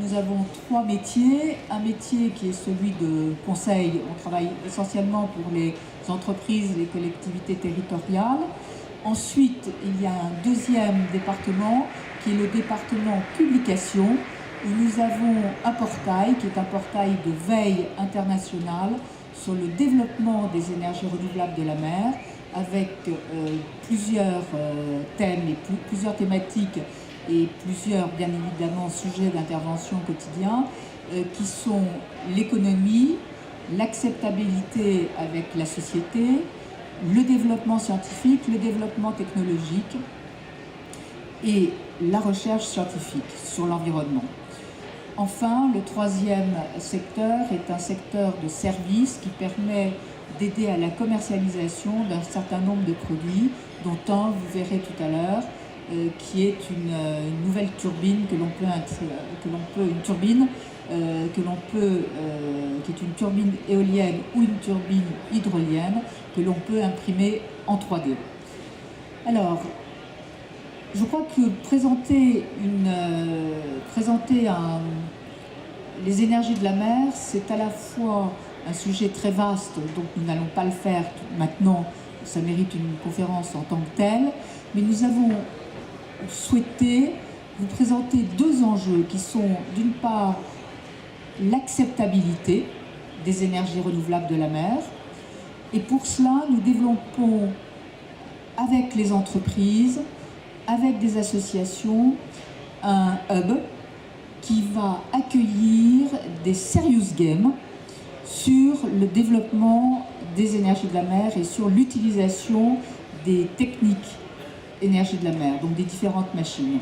nous avons trois métiers. Un métier qui est celui de conseil. On travaille essentiellement pour les entreprises, les collectivités territoriales. Ensuite, il y a un deuxième département qui est le département publication, où nous avons un portail qui est un portail de veille internationale sur le développement des énergies renouvelables de la mer, avec plusieurs thèmes et plusieurs thématiques et plusieurs, bien évidemment, sujets d'intervention quotidien, qui sont l'économie, l'acceptabilité avec la société, le développement scientifique, le développement technologique et la recherche scientifique sur l'environnement. Enfin, le troisième secteur est un secteur de services qui permet d'aider à la commercialisation d'un certain nombre de produits, dont un, vous verrez tout à l'heure, qui est une nouvelle turbine qui est une turbine éolienne ou une turbine hydrolienne que l'on peut imprimer en 3D. Alors, je crois que présenter les énergies de la mer, c'est à la fois un sujet très vaste, donc nous n'allons pas le faire maintenant, ça mérite une conférence en tant que telle, mais nous avons souhaité vous présenter deux enjeux qui sont d'une part l'acceptabilité des énergies renouvelables de la mer, et pour cela nous développons avec les entreprises, avec des associations, un hub qui va accueillir des serious games sur le développement des énergies de la mer et sur l'utilisation des techniques énergie de la mer, donc des différentes machines.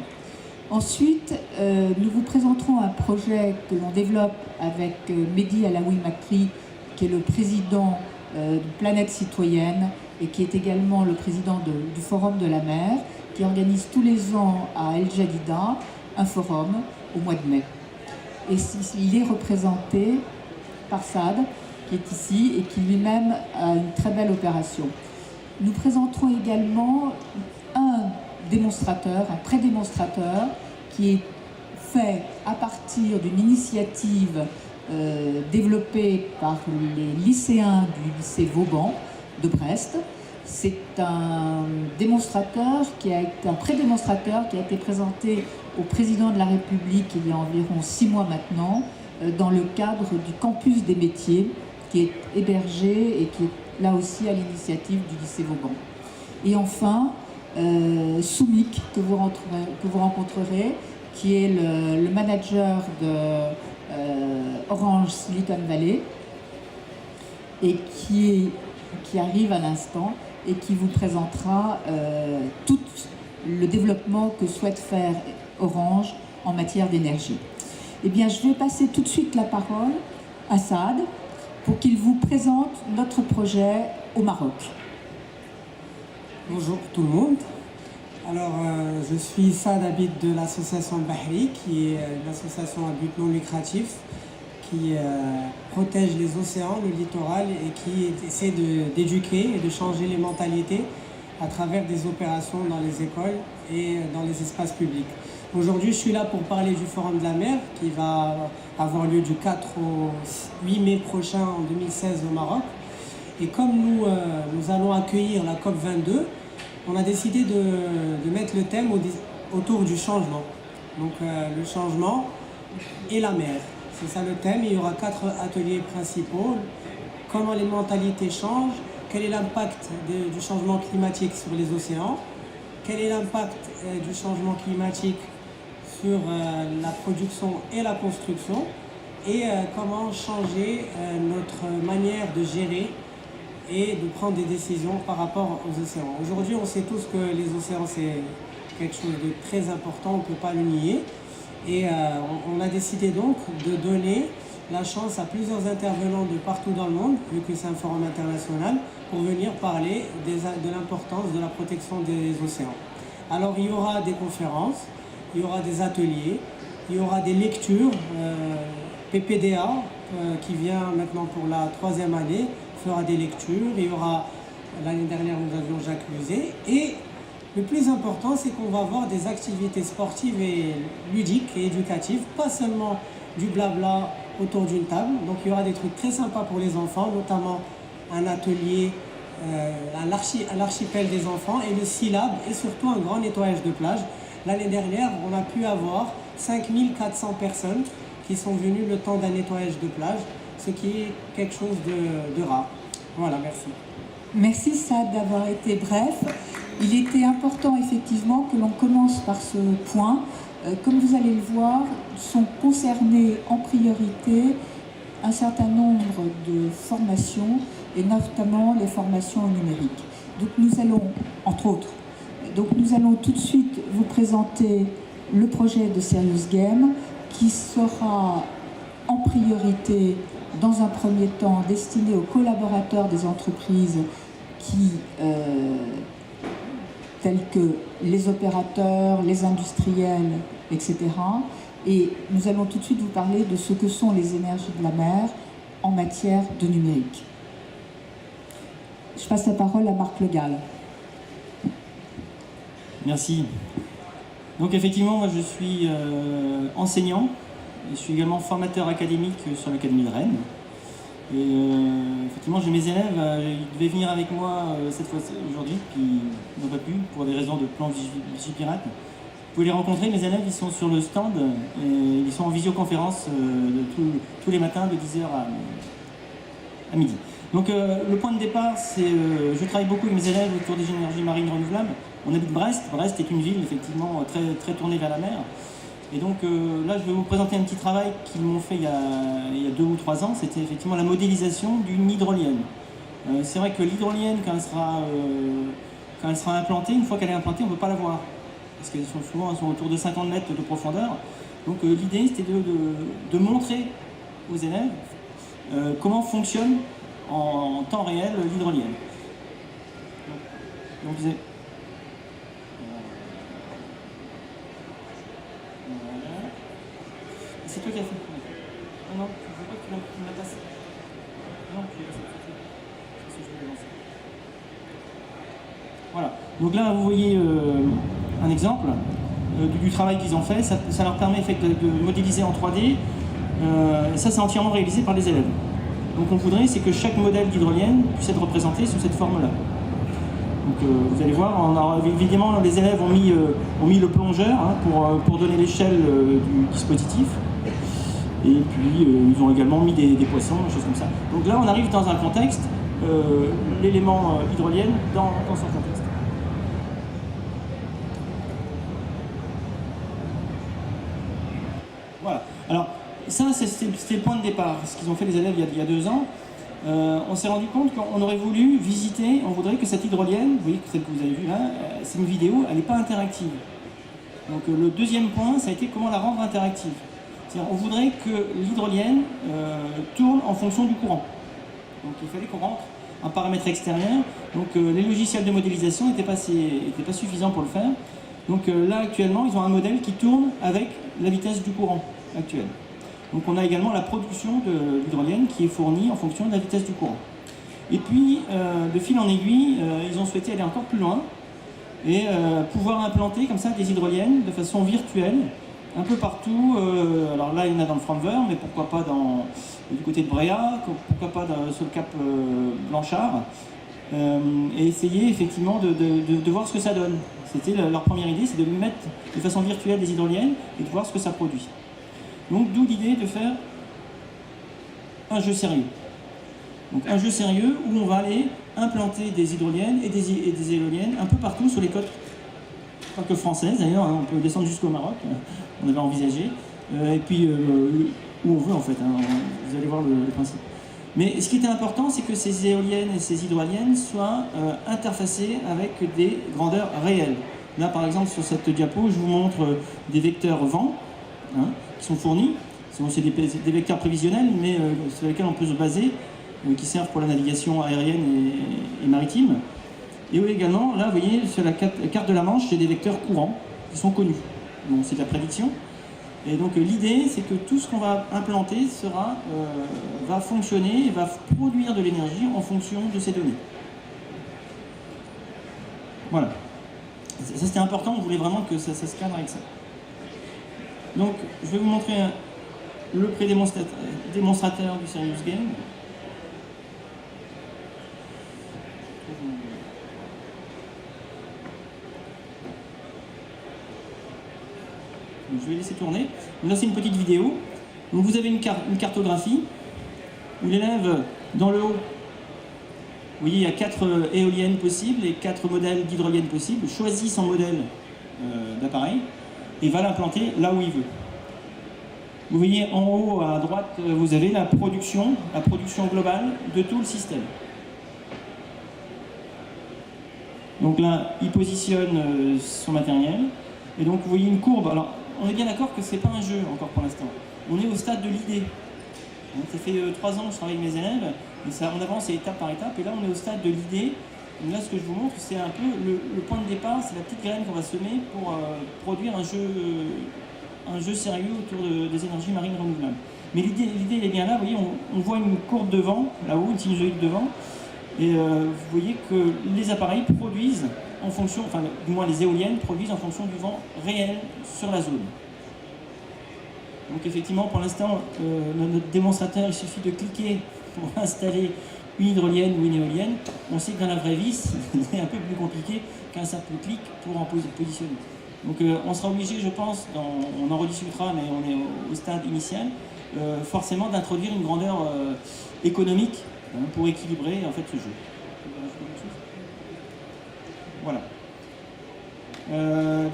Ensuite, nous vous présenterons un projet que l'on développe avec Mehdi Alaoui Makri, qui est le président de Planète Citoyenne et qui est également le président du Forum de la mer, qui organise tous les ans à El Jadida un forum au mois de mai. Et il est représenté par Saad, qui est ici et qui lui-même a une très belle opération. Nous présenterons également un démonstrateur, un pré-démonstrateur, qui est fait à partir d'une initiative développée par les lycéens du lycée Vauban de Brest. C'est un démonstrateur un pré-démonstrateur qui a été présenté au président de la République il y a environ 6 mois maintenant, dans le cadre du campus des métiers, qui est hébergé et qui est là aussi à l'initiative du lycée Vauban. Et enfin, Soumik, que vous rencontrerez, qui est le manager de Orange Silicon Valley, et qui arrive à l'instant et qui vous présentera tout le développement que souhaite faire Orange en matière d'énergie. Eh bien, je vais passer tout de suite la parole à Saad pour qu'il vous présente notre projet au Maroc. Bonjour tout le monde. Alors, je suis Saad Abid de l'association Bahri, qui est une association à but non lucratif qui protège les océans, le littoral et qui essaie d'éduquer et de changer les mentalités à travers des opérations dans les écoles et dans les espaces publics. Aujourd'hui, je suis là pour parler du Forum de la mer qui va avoir lieu du 4 au 8 mai prochain en 2016 au Maroc. Et comme nous allons accueillir la COP22, on a décidé de mettre le thème autour du changement. Donc le changement et la mer. C'est ça le thème. Il y aura 4 ateliers principaux. Comment les mentalités changent, quel est l'impact du changement climatique sur les océans, quel est l'impact du changement climatique sur la production et la construction, et comment changer notre manière de gérer et de prendre des décisions par rapport aux océans. Aujourd'hui, on sait tous que les océans, c'est quelque chose de très important, on ne peut pas le nier. Et on a décidé donc de donner la chance à plusieurs intervenants de partout dans le monde, vu que c'est un forum international, pour venir parler de l'importance de la protection des océans. Alors il y aura des conférences, il y aura des ateliers, il y aura des lectures. PPDA, qui vient maintenant pour la 3e année, fera des lectures. Il y aura, l'année dernière nous avions Jacques Musée, et Le plus important, c'est qu'on va avoir des activités sportives et ludiques et éducatives, pas seulement du blabla autour d'une table. Donc il y aura des trucs très sympas pour les enfants, notamment un atelier à l'archipel des enfants et le syllabe et surtout un grand nettoyage de plage. L'année dernière, on a pu avoir 5400 personnes qui sont venues le temps d'un nettoyage de plage, ce qui est quelque chose de rare. Voilà, merci. Merci Saad d'avoir été bref. Il était important effectivement que l'on commence par ce point. Comme vous allez le voir, sont concernées en priorité un certain nombre de formations et notamment les formations au numérique. Donc nous allons, entre autres, nous allons tout de suite vous présenter le projet de Serious Game qui sera en priorité, dans un premier temps, destiné aux collaborateurs des entreprises tels que les opérateurs, les industriels, etc. Et nous allons tout de suite vous parler de ce que sont les énergies de la mer en matière de numérique. Je passe la parole à Marc Le Gall. Merci. Donc effectivement, moi je suis enseignant, et je suis également formateur académique sur l'Académie de Rennes. Et effectivement, j'ai mes élèves, ils devaient venir avec moi cette fois aujourd'hui, puis ils n'ont pas pu pour des raisons de plan Vigipirate. Vous pouvez les rencontrer, mes élèves, ils sont sur le stand, et ils sont en visioconférence tous les matins de 10h à midi. Donc le point de départ, c'est je travaille beaucoup avec mes élèves autour des énergies marines renouvelables. On habite Brest. Brest est une ville effectivement très tournée vers la mer. Et donc là, je vais vous présenter un petit travail qu'ils m'ont fait il y a 2 ou 3 ans. C'était effectivement la modélisation d'une hydrolienne. C'est vrai que l'hydrolienne, quand elle sera implantée, une fois qu'elle est implantée, on ne peut pas la voir. Parce qu'elles sont souvent autour de 50 mètres de profondeur. Donc l'idée, c'était de montrer aux élèves comment fonctionne en temps réel l'hydrolienne. Donc vous avez... Voilà. C'est toi qui as fait. Non, non, je veux pas que tu me la passes. Non, c'est ce que je voulais lancer. Voilà. Donc là, vous voyez un exemple du travail qu'ils ont fait. Ça leur permet de modéliser en 3D. Ça, c'est entièrement réalisé par les élèves. Donc on voudrait, c'est que chaque modèle d'hydrolienne puisse être représenté sous cette forme-là. Donc vous allez voir, évidemment les élèves ont mis le plongeur pour donner l'échelle du dispositif. Et puis ils ont également mis des poissons, des choses comme ça. Donc là on arrive dans un contexte, l'élément hydrolienne dans son contexte. Voilà. Alors ça c'était le point de départ, ce qu'ils ont fait les élèves il y a 2 ans. On s'est rendu compte qu'on aurait voulu visiter, on voudrait que cette hydrolienne, vous voyez celle que vous avez vue là, c'est une vidéo, elle n'est pas interactive. Donc le deuxième point, ça a été comment la rendre interactive. C'est-à-dire on voudrait que l'hydrolienne tourne en fonction du courant. Donc il fallait qu'on rentre un paramètre extérieur. Donc les logiciels de modélisation n'étaient pas suffisants pour le faire. Donc là actuellement, ils ont un modèle qui tourne avec la vitesse du courant actuel. Donc on a également la production de l'hydrolienne qui est fournie en fonction de la vitesse du courant. Et puis, de fil en aiguille, ils ont souhaité aller encore plus loin et pouvoir implanter comme ça des hydroliennes de façon virtuelle, un peu partout. Alors là, il y en a dans le Framver, mais pourquoi pas du côté de Bréa, pourquoi pas sur le cap Blanchard, et essayer effectivement de voir ce que ça donne. C'était leur première idée, c'est de mettre de façon virtuelle des hydroliennes et de voir ce que ça produit. Donc d'où l'idée de faire un jeu sérieux. Donc un jeu sérieux où on va aller implanter des hydroliennes et des éoliennes un peu partout sur les côtes, pas que françaises d'ailleurs, on peut descendre jusqu'au Maroc, on avait envisagé, et puis où on veut en fait, vous allez voir le principe. Mais ce qui était important, c'est que ces éoliennes et ces hydroliennes soient interfacées avec des grandeurs réelles. Là par exemple sur cette diapo, je vous montre des vecteurs vent, qui sont fournis, c'est des vecteurs prévisionnels, mais sur lesquels on peut se baser, qui servent pour la navigation aérienne et maritime. Et également, là, vous voyez, sur la carte de la Manche, c'est des vecteurs courants qui sont connus. Donc c'est de la prédiction. Et donc l'idée, c'est que tout ce qu'on va implanter va fonctionner et va produire de l'énergie en fonction de ces données. Voilà. Ça c'était important, on voulait vraiment que ça se cadre avec ça. Donc je vais vous montrer le pré-démonstrateur du Serious Game. Donc, je vais laisser tourner. Donc, là c'est une petite vidéo. Donc vous avez une cartographie où l'élève, dans le haut, vous voyez, il y a 4 éoliennes possibles et 4 modèles d'hydroliennes possibles, choisit son modèle d'appareil et va l'implanter là où il veut. Vous voyez en haut à droite, vous avez la production globale de tout le système. Donc là, il positionne son matériel et donc vous voyez une courbe. Alors, on est bien d'accord que ce n'est pas un jeu encore pour l'instant. On est au stade de l'idée. Ça fait 3 ans que je travaille avec mes élèves, et ça, on avance étape par étape, et là on est au stade de l'idée. Donc là ce que je vous montre, c'est un peu le point de départ, c'est la petite graine qu'on va semer pour produire un jeu sérieux autour des énergies marines renouvelables. Mais l'idée elle est bien là, vous voyez, on voit une courbe de vent, là-haut, une sinusoïde de vent, et vous voyez que les appareils produisent en fonction, enfin du moins les éoliennes produisent en fonction du vent réel sur la zone. Donc effectivement, pour l'instant, notre démonstrateur, il suffit de cliquer pour installer une hydrolienne ou une éolienne. On sait que dans la vraie vie, c'est un peu plus compliqué qu'un simple clic pour en positionner. Donc on sera obligé, je pense, on en rediscutera, mais on est au stade initial, forcément d'introduire une grandeur économique pour équilibrer en fait ce jeu. Voilà.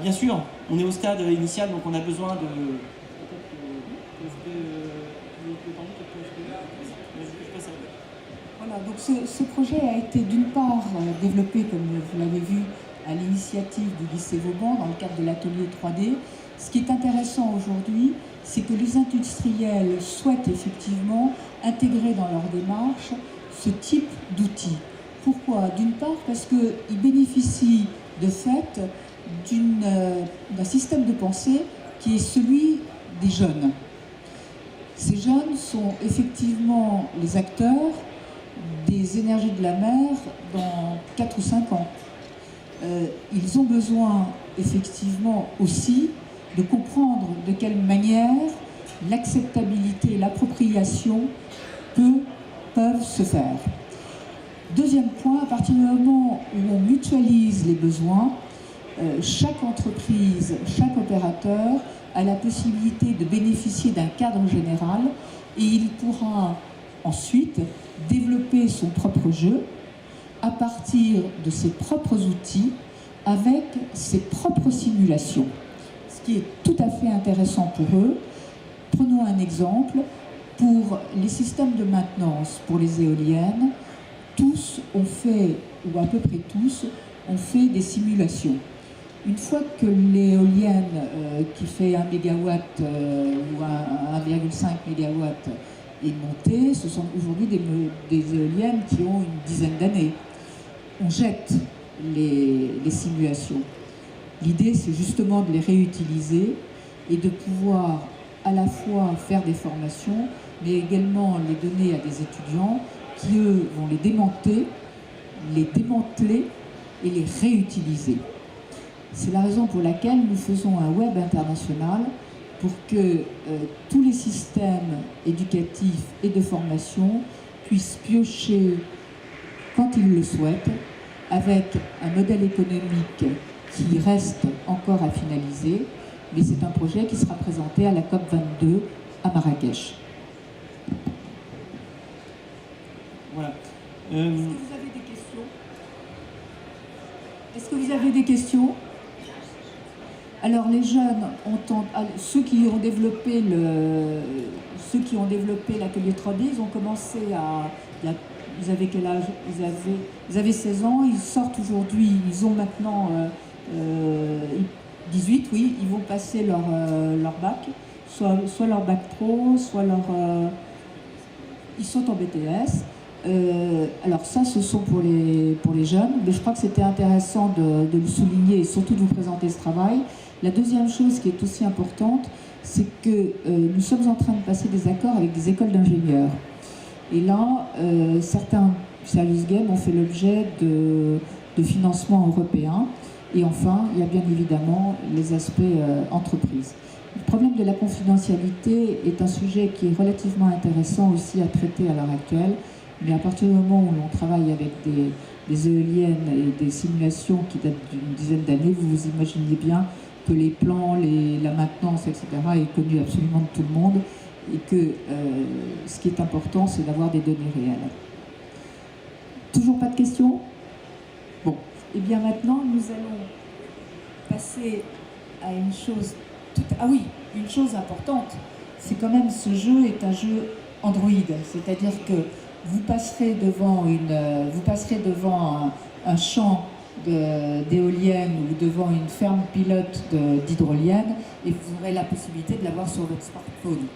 Bien sûr, on est au stade initial, donc on a besoin de... Voilà, donc ce projet a été d'une part développé, comme vous l'avez vu, à l'initiative du lycée Vauban dans le cadre de l'atelier 3D. Ce qui est intéressant aujourd'hui, c'est que les industriels souhaitent effectivement intégrer dans leur démarche ce type d'outils. Pourquoi? D'une part parce qu'ils bénéficient de fait d'un système de pensée qui est celui des jeunes. Ces jeunes sont effectivement les acteurs des énergies de la mer dans 4 ou 5 ans. Ils ont besoin effectivement aussi de comprendre de quelle manière l'acceptabilité et l'appropriation peuvent se faire. Deuxième point, à partir du moment où on mutualise les besoins, chaque entreprise, chaque opérateur a la possibilité de bénéficier d'un cadre général et il pourra ensuite développer son propre jeu à partir de ses propres outils avec ses propres simulations. Ce qui est tout à fait intéressant pour eux. Prenons un exemple. Pour les systèmes de maintenance, pour les éoliennes, tous ont fait, ou à peu près tous, ont fait des simulations. Une fois que l'éolienne qui fait 1 MW ou 1,5 MW est montée, ce sont aujourd'hui des éoliennes qui ont une dizaine d'années. On jette les simulations. L'idée, c'est justement de les réutiliser et de pouvoir à la fois faire des formations, mais également les donner à des étudiants qui, eux, vont les démanteler et les réutiliser. C'est la raison pour laquelle nous faisons un web international pour que tous les systèmes éducatifs et de formation puissent piocher quand ils le souhaitent, avec un modèle économique qui reste encore à finaliser, mais c'est un projet qui sera présenté à la COP22 à Marrakech. Voilà. Est-ce que vous avez des questions? Est-ce que vous avez des questions? Alors les jeunes, ceux qui ont développé l'atelier 3D, ils ont commencé ils avaient quel âge? Ils avaient 16 ans, ils sortent aujourd'hui, ils ont maintenant 18, oui, ils vont passer leur bac, soit leur bac pro, soit ils sont en BTS. Alors ça, ce sont pour les jeunes, mais je crois que c'était intéressant de le souligner et surtout de vous présenter ce travail. La deuxième chose qui est aussi importante, c'est que nous sommes en train de passer des accords avec des écoles d'ingénieurs. Et là, certains Serious Games ont fait l'objet de financements européens. Et enfin, il y a bien évidemment les aspects entreprises. Le problème de la confidentialité est un sujet qui est relativement intéressant aussi à traiter à l'heure actuelle, mais à partir du moment où l'on travaille avec des éoliennes et des simulations qui datent d'une dizaine d'années, vous vous imaginez bien que les plans, la maintenance, etc. est connu absolument de tout le monde et que ce qui est important, c'est d'avoir des données réelles. Toujours pas de questions? Bon, et bien maintenant, nous allons passer à une chose ah oui, une chose importante, c'est quand même ce jeu est un jeu Android, c'est-à-dire que vous passerez devant un champ d'éoliennes ou devant une ferme pilote d'hydroliennes et vous aurez la possibilité de l'avoir sur votre smartphone.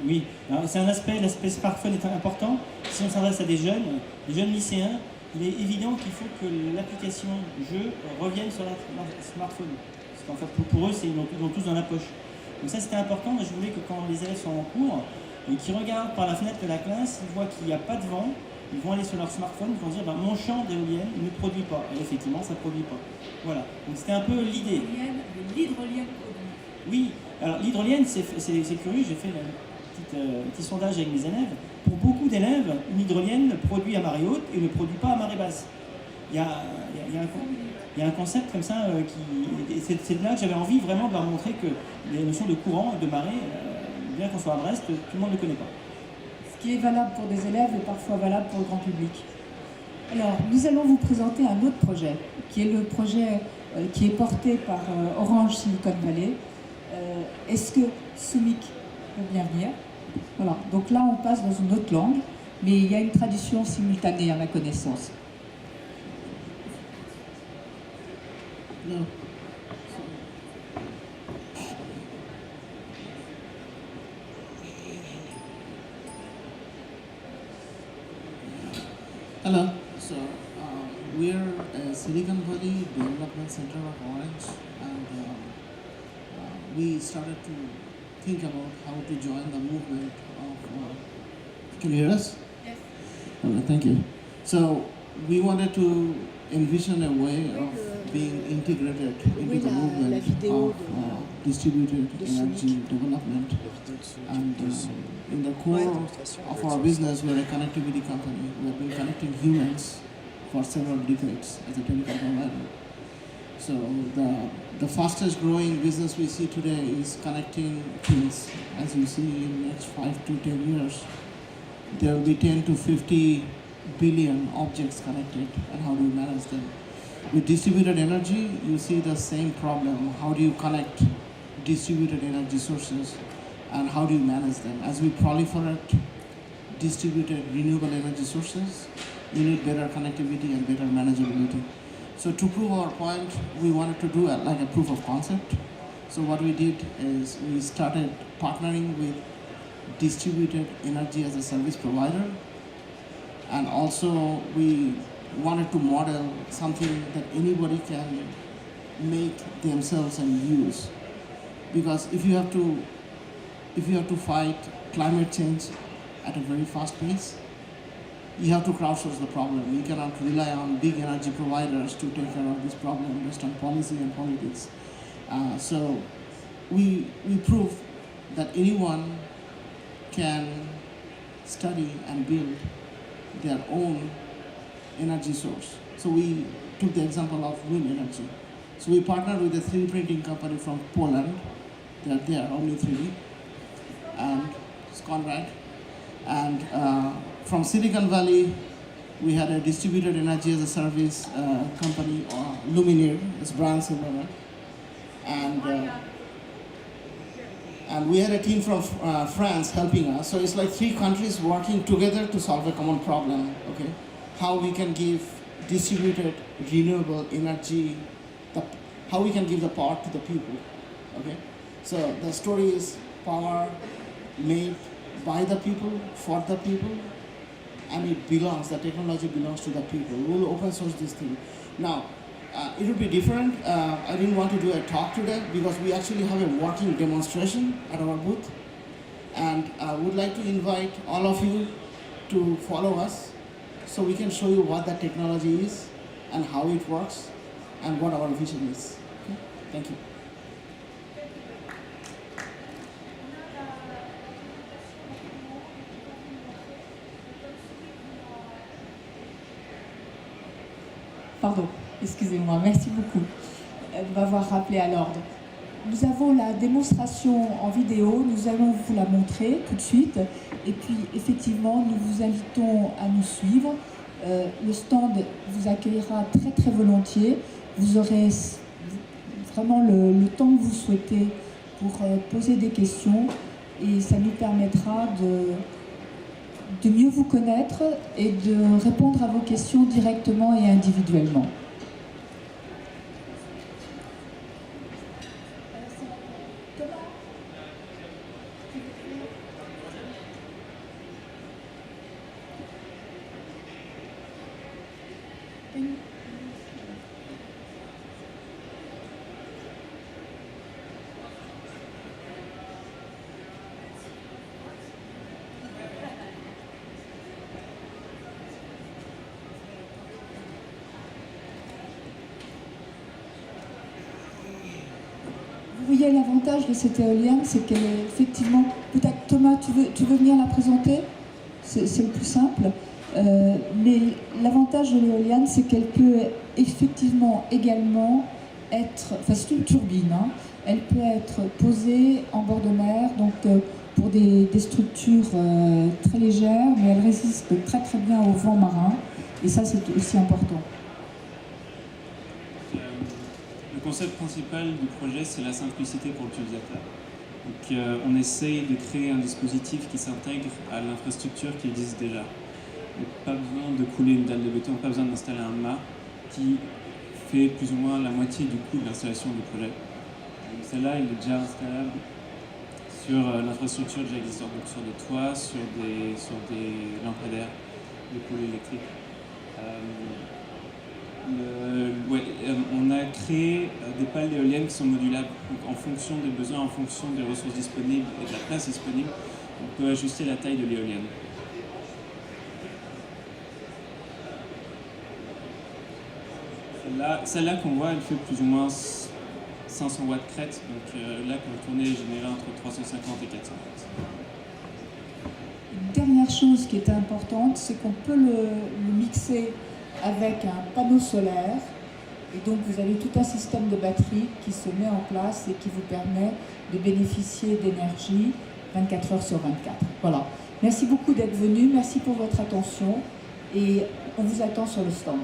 Oui, c'est un aspect, l'aspect smartphone est important. Si on s'adresse à des jeunes lycéens, il est évident qu'il faut que l'application jeu revienne sur leur smartphone. En fait, pour eux, ils l'ont tous dans la poche. Donc ça, c'était important. Je voulais que quand les élèves sont en cours, et qu'ils regardent par la fenêtre de la classe, ils voient qu'il n'y a pas de vent, ils vont aller sur leur smartphone, ils vont dire mon champ d'éolienne ne produit pas. Et effectivement, ça ne produit pas. Voilà. Donc c'était un peu l'idée. L'hydrolienne produit. Oui. Alors l'hydrolienne, c'est curieux. J'ai fait un petit sondage avec mes élèves. Pour beaucoup d'élèves, une hydrolienne produit à marée haute et ne produit pas à marée basse. Il y a un concept comme ça c'est là que j'avais envie vraiment de leur montrer que les notions de courant et de marée, bien qu'on soit à Brest, tout le monde ne connaît pas. Ce qui est valable pour des élèves est parfois valable pour le grand public. Alors, nous allons vous présenter un autre projet, qui est le projet qui est porté par Orange Silicon Valley. Est-ce que Soumik peut bien venir? Voilà, donc là on passe dans une autre langue, mais il y a une traduction simultanée à ma connaissance. No. Hello. So we're a Silicon Valley Development Center of Orange, and we started to think about how to join the movement of. Can you hear us? Yes. Okay, thank you. So we wanted to envision a way of being integrated into the movement of distributed energy development. And in the core of our business, we're a connectivity company. We have been connecting humans for several decades as a telecom provider. So the fastest growing business we see today is connecting things. As you see, in the next 5 to 10 years, there will be 10 to 50 billion objects connected, and how do you manage them? With distributed energy, you see the same problem. How do you connect distributed energy sources, and how do you manage them? As we proliferate distributed renewable energy sources, you need better connectivity and better manageability. So to prove our point, we wanted to do like a proof of concept. So what we did is we started partnering with distributed energy as a service provider, and also we wanted to model something that anybody can make themselves and use. Because if you have to fight climate change at a very fast pace, you have to crowdsource the problem. You cannot rely on big energy providers to take care of this problem based on policy and politics. So we prove that anyone can study and build their own energy source. So we took the example of wind energy. So we partnered with a 3D printing company from Poland. They are only 3D, and it's Conrad. And from Silicon Valley, we had a distributed energy as a service company, Luminaire, it's Brian Silverman. And we had a team from France helping us. So it's like 3 countries working together to solve a common problem, okay? How we can give distributed renewable energy, how we can give the power to the people, okay? So the story is power made by the people, for the people, and it belongs, the technology belongs to the people. We'll open source this thing. Now, it will be different. I didn't want to do a talk today because we actually have a working demonstration at our booth. And I would like to invite all of you to follow us so we can show you what the technology is and how it works. and what our vision is. Thank you. Pardon, excusez-moi, merci beaucoup de m'avoir rappelé à l'ordre. Nous avons la démonstration en vidéo, nous allons vous la montrer tout de suite. Et puis, effectivement, nous vous invitons à nous suivre. Le stand vous accueillera très très volontiers. Vous aurez vraiment le temps que vous souhaitez pour poser des questions. Et ça nous permettra de mieux vous connaître et de répondre à vos questions directement et individuellement. Vous voyez, l'avantage de cette éolienne, c'est qu'elle est effectivement... Peut-être Thomas, tu veux venir la présenter? C'est le plus simple. L'avantage de l'éolienne, c'est qu'elle peut effectivement également être... Enfin, c'est une turbine. Hein. Elle peut être posée en bord de mer, donc pour des structures très légères, mais elle résiste très très bien au vent marin. Et ça, c'est aussi important. Le concept principal du projet, c'est la simplicité pour l'utilisateur. Donc, on essaye de créer un dispositif qui s'intègre à l'infrastructure qui existe déjà. Donc, pas besoin de couler une dalle de béton, pas besoin d'installer un mât qui fait plus ou moins la moitié du coût de l'installation du projet. Celle-là, il est déjà installable sur l'infrastructure déjà existante, donc sur des toits, sur des lampadaires, des pôles électriques. On a créé des pales éoliennes qui sont modulables. Donc, en fonction des besoins, en fonction des ressources disponibles et de la place disponible, on peut ajuster la taille de l'éolienne. Celle-là qu'on voit, elle fait plus ou moins 500 watts crête. Donc là, quand vous tournez, générée entre 350 et 400 watts. Dernière chose qui est importante, c'est qu'on peut le mixer avec un panneau solaire. Et donc vous avez tout un système de batterie qui se met en place et qui vous permet de bénéficier d'énergie 24 heures sur 24. Voilà. Merci beaucoup d'être venu, merci pour votre attention et on vous attend sur le stand.